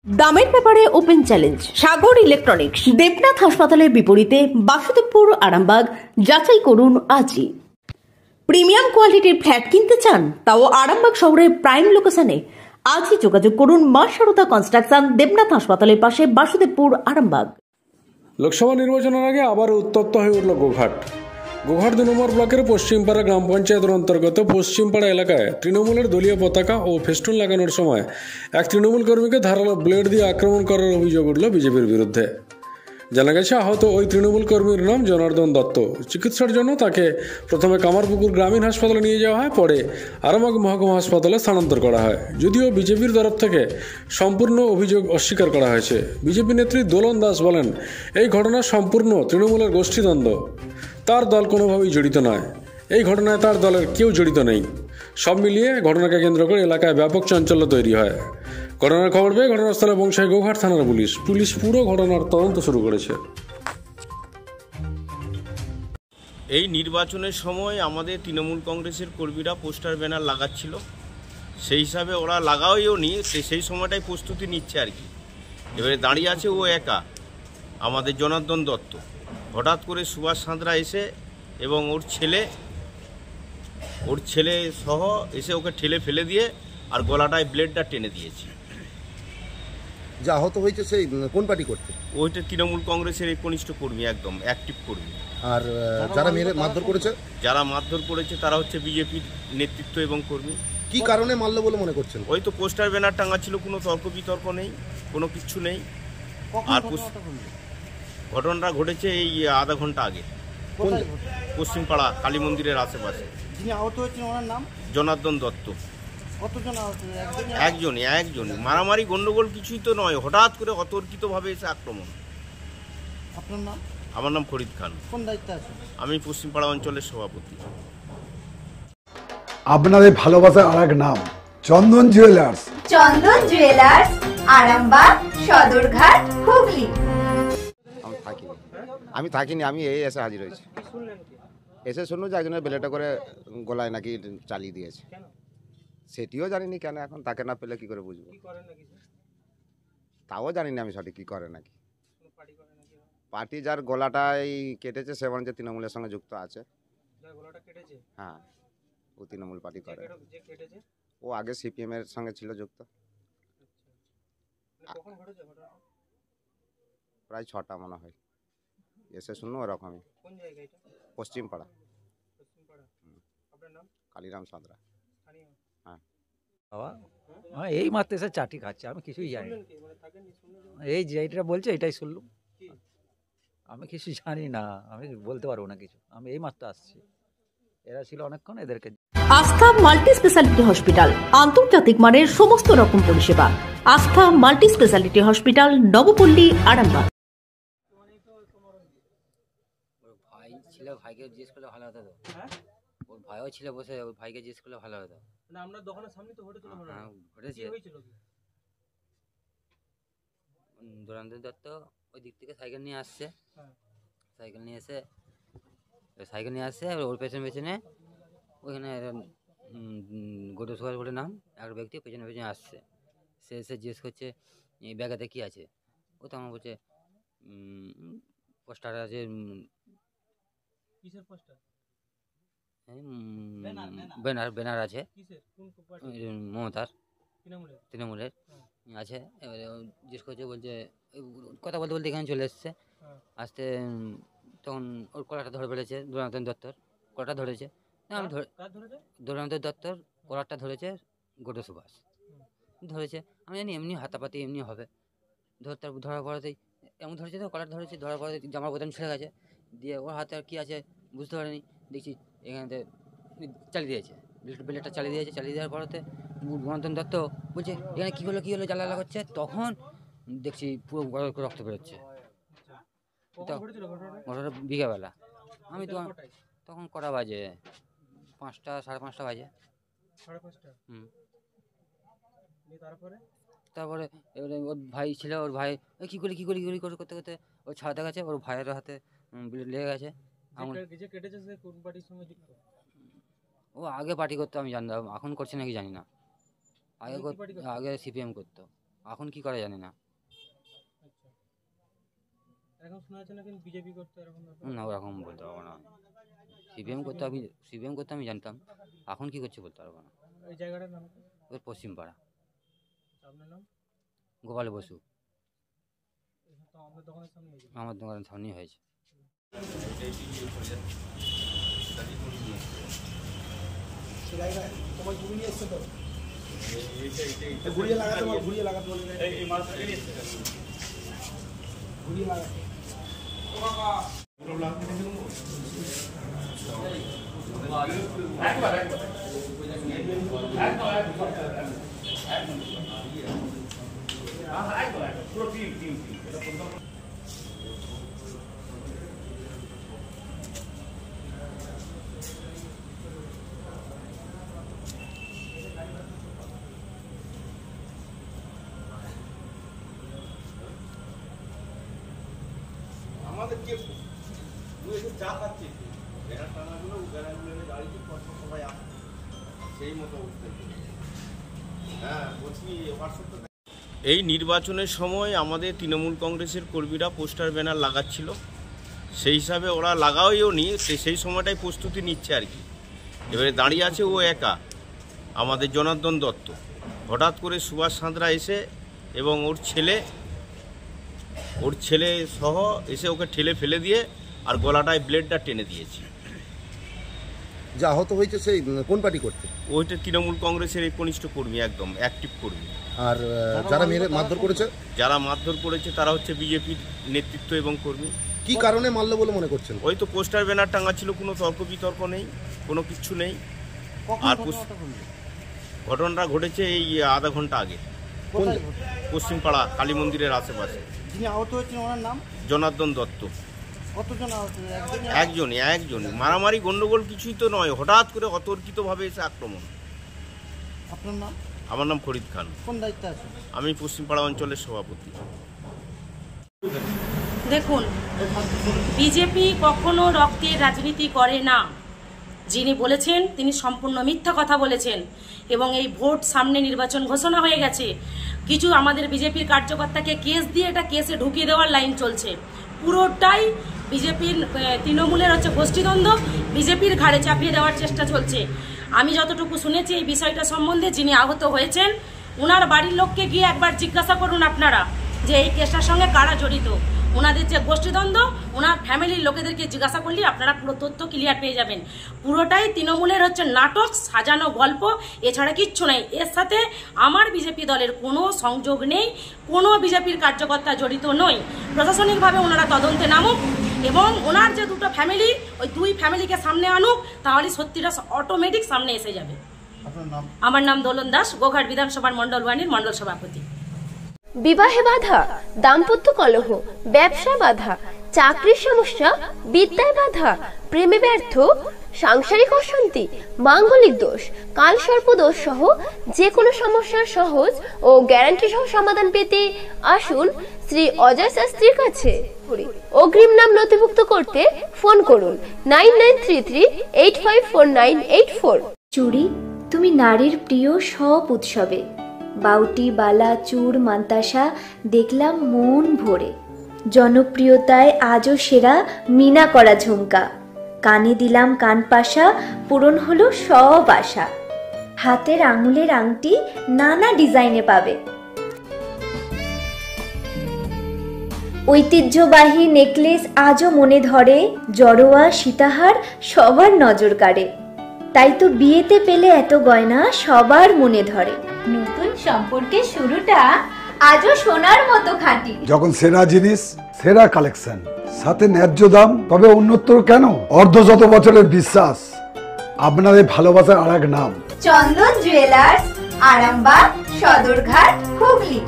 দামের ব্যাপারে open challenge সাগর electronics. Debnath হাসপাতালের বিপরীতে বাসুদেবপুর, আরামবাগ। যাচাই করুন আজই। প্রিমিয়াম কোয়ালিটির ফ্ল্যাট কিনতে চান, তাও আরামবাগ শহরের প্রাইম লোকেশনে? আজই যোগাযোগ করুন মা সারদা কনস্ট্রাকশন, দেবনাথ হাসপাতালের পাশে, বাসুদেবপুর, আরামবাগ। লোকসভা নির্বাচনের আগে আবার উত্তপ্ত হয়ে উঠল গোঘাট। গোঘাট 2 নম্বর ব্লকের পশ্চিমপাড়া গ্রাম পঞ্চায়েতের অন্তর্গত পশ্চিমপাড়া এলাকায় তৃণমূলের দলীয় পতাকা ও ফেস্টুন লাগানোর সময় এক তৃণমূল কর্মীকে ধারালো ব্লেড দিয়ে আক্রমণ করার অভিযোগ উঠল বিজেপির বিরুদ্ধে। জানা গেছে, আহত ওই তৃণমূল কর্মীর নাম জনার্দন দত্ত। চিকিৎসার জন্য তাকে প্রথমে কামারপুকুর গ্রামীণ হাসপাতালে নিয়ে যাওয়া হয়, পরে আরামবাগ মহকুমা হাসপাতালে স্থানান্তর করা হয়। যদিও বিজেপির তরফ থেকে সম্পূর্ণ অভিযোগ অস্বীকার করা হয়েছে। বিজেপি নেত্রী দোলন দাস বলেন, এই ঘটনা সম্পূর্ণ তৃণমূলের গোষ্ঠীদ্বন্দ্ব। তার দল কোনোভাবেই জড়িত নয়। এই ঘটনায় তার দলের কেউ জড়িত নেই। সব মিলিয়ে ঘটনাকে কেন্দ্র করে এলাকায় ব্যাপক চাঞ্চল্য তৈরি হয়। ঘটনার খবর পেয়ে ঘটনাস্থলে পৌঁছায় গোঘাট থানার পুলিশ পুরো ঘটনার তদন্ত শুরু করেছে। এই নির্বাচনের সময় আমাদের তৃণমূল কংগ্রেসের কর্মীরা পোস্টার ব্যানার লাগাচ্ছিল, সেই হিসাবে ওরা লাগাওও নি, সেই সময়টাই প্রস্তুতি নিচ্ছে আর কি। এবারে দাঁড়িয়ে আছে ও একা, আমাদের জনার্দন দত্ত। হঠাৎ করে সুভাষ সাঁতরা এসে এবং ওর ছেলে সহ এসে ওকে ঠেলে ফেলে দিয়ে আর গলাটায় ব্লেডটা টেনে দিয়েছে। যা আহত হয়েছে সেই কোন পার্টি করতে? ওইটা তৃণমূল কংগ্রেসের এই কনিষ্ঠ কর্মী, একদম অ্যাক্টিভ কর্মী। আর যারা মারধর করেছে? যারা মারধর করেছে তারা হচ্ছে বিজেপির নেতৃত্ব এবং কর্মী। কি কারণে মারলো বলে মনে করছেন? ওই তো পোস্টার ব্যানার টাঙা ছিল, কোনো তর্ক বিতর্ক নেই, কোনো কিছু নেই। আর ঘটনাটা ঘটেছে এই আধা ঘন্টা আগে, পশ্চিমপাড়া কালী মন্দিরের আশেপাশে। যিনি আহত হয়েছেন ওনার নাম জনার্দন দত্ত। কতজন আহত? একজনই। মারামারি গন্ডগোল কিছুই তো নয়, হঠাৎ করে অতর্কিতভাবে এসে আক্রমণ। আপনার নাম? আমার নাম ফরিদ খান। কোন দায়িত্বে আছেন? আমি পশ্চিমপাড়া অঞ্চলের সভাপতি। আপনাদের ভালোবাসার আর এক নাম চন্দন জুয়েলার্স। চন্দন জুয়েলার্স, আরামবাগ, সদরঘাট, হুগলি। আমি থাকিনি, আমি এই এসে হাজির হয়েছি। এসে শুনলো যে একজনের বেলেটা করে গলায় নাকি চালিয়ে দিয়েছে। সেটিও জানিনি কেন, এখন তাকে না পেলে কি করে বুঝবো? তাও জানিনি আমি সঠিক কি করে নাকি। পার্টি যার গলাটাই কেটেছে সে মানে তৃণমূলের সঙ্গে যুক্ত আছে। হ্যাঁ, ও তৃণমূল পার্টি করে। ও আগে সিপিএম এর সঙ্গে ছিল যুক্ত। প্রায় 6টা মনে হয়। এসে শুনলো ওরকমই। পশ্চিমপাড়া। কালীরাম সাঁতরা। হ্যাঁ, এই মাত্র এসে চাটি খাচ্ছে, আমি কিছুই জানি না। এই যেটা বলছে এটাই শুনলাম, আমি কিছু জানি না, আমি বলতে পারবো না কিছু। আমি এই মাত্র আসছি, এরা ছিল অনেকক্ষণ। এদেরকে আস্থা মাল্টি স্পেশালিটি হসপিটাল, আন্তর্জাতিক মানের সমস্ত রকম পরিষেবা। আস্থা multi speciality hospital, Nabapalli, Arambagh. ভাই ছিল, ভাইকে জিজ্ঞেস করলে ভালো হতো। ওর ভাইও ছিল বসে, ওর ভাইকে জিজ্ঞেস করলে ভালো হতো। না, আমরা দোকানের সামনে তো ঘটেছিল। হ্যাঁ, ঘটেছে। জনার্দন দত্ত ওই দিক থেকে সাইকেল নিয়ে আসছে। সাইকেল নিয়ে আসছে ওর পেছনে ওইখানে গোটো সুভাষ বলে নাম একটা ব্যক্তি পেছনে আসছে। সে এসে জিজ্ঞেস করছে এই ব্যাগেতে কী আছে। ও তো আমার বলছে পোস্টার আছে। ব্যানার আছে মমতার, তৃণমূলের আছে। এবারে জিজ্ঞেস করছে, বলছে কথা বলতে এখানে চলে এসছে। আসতে তখন ওর কলারটা ধরে ফেলেছে। জনার্দন দত্তর কলারটা ধরেছে। আমি জনার্দন দত্তর কলারটা ধরেছে গোটো সুভাষ ধরেছে। আমি জানি এমনি হাতাপাতি এমনি হবে। ধরার পরেতেই এমন ধরেছে, তো কলার ধরেছে। ধরার পরে জামার বোতাম ছেড়ে গেছে। দিয়ে ওর হাতে আর কী আছে বুঝতে পারিনি। দেখছি এখানেতে চালিয়ে দিয়েছে, ব্লেডটা চালিয়ে দিয়েছে। চালিয়ে দেওয়ার পরেতে জনার্দন দত্ত বলছে এখানে কী হলো জ্বালা করছে। তখন দেখছি পুরো রক্ত বেরোচ্ছে। ঘটনাটা বিকেলবেলা। আমি তো তখন কটা বাজে, 5টা, 5:30 বাজে। তারপরে এবারে ওর ভাই ছিল, ওর ভাই কী করি করতে করতে ও ছাড়াতে গেছে। ওর ভাইয়ের হাতে ব্লেড লেগে গেছে। ও আগে পার্টি করতো, আমি জানতাম। এখন করছে নাকি জানি না। আগে সিপিএম করতো। এখন কি করে জানি না। এখন শোনা যাচ্ছে না কিন্তু বিজেপি করতে এরকম ব্যাপার। না ওরকম বলতে পারবো না। সিপিএম করতে আমি জানতাম, এখন কি করছে বলতে পারবো না। এই জায়গাটার নাম কি? ওই পশ্চিমপাড়া। আপনার নাম? গোপাল বসু। তো আমাদের দোকানের সামনে হয়েছে। আমার দোকানের সামনেই হয়েছে। তোমার ঘুরিয়ে নিয়ে এসছে তো? ঘুরিয়ে লাগাতে বল, ঘুরিয়ে লাগাতে বল। এই মাল থেকে নিয়ে এসছে। ঘুরিয়ে লাগাতে। আমাদের কে চা খাচ্ছে বেড়া টানাগুলো বেড়াগুলো গাড়িতে কষ্ট সবাই আসে সেই মতো অবস্থা। হ্যাঁ বলছি হোয়াটসঅ্যাপটা। এই নির্বাচনের সময় আমাদের তৃণমূল কংগ্রেসের কর্মীরা পোস্টার ব্যানার লাগাচ্ছিল, সেই হিসাবে ওরা লাগাওইও নি, সেই সময়টাই প্রস্তুতি নিচ্ছে আর কি। এবারে দাঁড়িয়ে আছে ও একা, আমাদের জনার্দন দত্ত। হঠাৎ করে সুভাষ সাঁতরা এসে এবং ওর ছেলে সহ এসে ওকে ঠেলে ফেলে দিয়ে আর গলাটায় ব্লেডটা টেনে দিয়েছে। যে আহত হয়েছে সেই কোন পার্টি করতে? ওইটা তৃণমূল কংগ্রেসের এই কনিষ্ঠ কর্মী, একদম অ্যাক্টিভ কর্মী। আর যারা মারধর করেছে? যারা মারধর করেছে তারা হচ্ছে বিজেপির নেতৃত্ব এবং কর্মী। কি কারণে মারলো বলে মনে করছেন? ওই তো পোস্টার ব্যানার টাঙা ছিল, কোনো তর্ক বিতর্ক নেই, কোনো কিচ্ছু নেই। আর ঘটনাটা ঘটেছে এই আধা ঘন্টা আগে, পশ্চিমপাড়া কালী মন্দিরের আশেপাশে। যিনি আহত হয়েছেন ওনার নাম? জনার্দন দত্ত। কতজন আহত? একজনই। মারামারি গন্ডগোল কিছুই তো নয়, হঠাৎ করে অতর্কিতভাবে এসে আক্রমণ। আপনার নাম? আমার নাম ফরিদ খান। কোন দায়িত্বে আছেন? আমি পশ্চিমপাড়া অঞ্চলের সভাপতি। দেখুন, বিজেপি কখনো রক্তের রাজনীতি করে না। যিনি বলেছেন তিনি সম্পূর্ণ মিথ্যা কথা বলেছেন। এবং এই ভোট সামনে, নির্বাচন ঘোষণা হয়ে গেছে, কিছু আমাদের বিজেপির কার্যকর্তাকে কেস দিয়ে এটা কেসে ঢুকিয়ে দেওয়ার লাইন চলছে। পুরোটাই বিজেপির তৃণমূলের হচ্ছে গোষ্ঠীদ্বন্দ্ব, বিজেপির ঘাড়ে চাপিয়ে দেওয়ার চেষ্টা চলছে। আমি যতটুকু শুনেছি এই বিষয়টা সম্বন্ধে, যিনি আহত হয়েছেন ওনার বাড়ির লোককে গিয়ে একবার জিজ্ঞাসা করুন আপনারা যে এই কেসটার সঙ্গে কারা জড়িত। ওনাদের যে গোষ্ঠীদ্বন্দ্ব, ওনার ফ্যামিলির লোকেদেরকে জিজ্ঞাসা করলে আপনারা পুরো তথ্য ক্লিয়ার পেয়ে যাবেন। পুরোটাই তৃণমূলের হচ্ছে নাটক, সাজানো গল্প, এছাড়া কিচ্ছু নেই। এর সাথে আমার বিজেপি দলের কোনো সংযোগ নেই, কোনো বিজেপির কার্যকর্তা জড়িত নয়। প্রশাসনিকভাবে ওনারা তদন্তে নামুক এবং ওনার যে দুটো ফ্যামিলি, ওই দুই ফ্যামিলিকে সামনে আনুক, তাহলে সত্যিটা অটোমেটিক সামনে এসে যাবে। আমার নাম দোলন দাস, গোঘাট বিধানসভার মণ্ডল ওয়ানের মণ্ডল সভাপতি। বিবাহে বাধা, দাম্পত্য কলহ, ব্যবসা বাধা, চাকরির সমস্যা, বিদ্যায় বাধা, প্রেমে ব্যর্থ, সাংসারিক অশান্তি, মাঙ্গলিক দোষ, কালসর্প দোষ সহ যে কোনো সমস্যার সহজ ও গ্যারান্টি সহ সমাধান পেতে আসুন শ্রী অজয় শাস্ত্রীর কাছে। অগ্রিম নাম নথিভুক্ত করতে ফোন করুন 9933854984। চুড়ি, তুমি নারীর প্রিয় সব উৎসবে বাউটি, বালা, চূড়, মান্তাসা দেখলাম মন ভরে। জনপ্রিয়তায় আজও সেরা মিনা করা ঝুমকা, কানে দিলাম কানপাশা, পূরণ হলো সব আশা। হাতের আঙুলের আংটি নানা ডিজাইনে পাবে, ঐতিহ্যবাহী নেকলেস আজও মনে ধরে, জড়োয়া সীতাহার সবার নজর কাড়ে। তাই তো বিয়েতে পেলে এত গয়না সবার মনে ধরে। নতুন সম্পর্কের শুরুটা আজও সোনার মতো খাঁটি। যখন সেরা জিনিস, সেরা কালেকশন, সাথে ন্যায্য দাম, তবে উন্নতর কেন? অর্ধশত বছরের বিশ্বাস, আপনাদের ভালোবাসার আর এক নাম চন্দন জুয়েলার্স, আরামবাগ, সদরঘাট, হুগলি।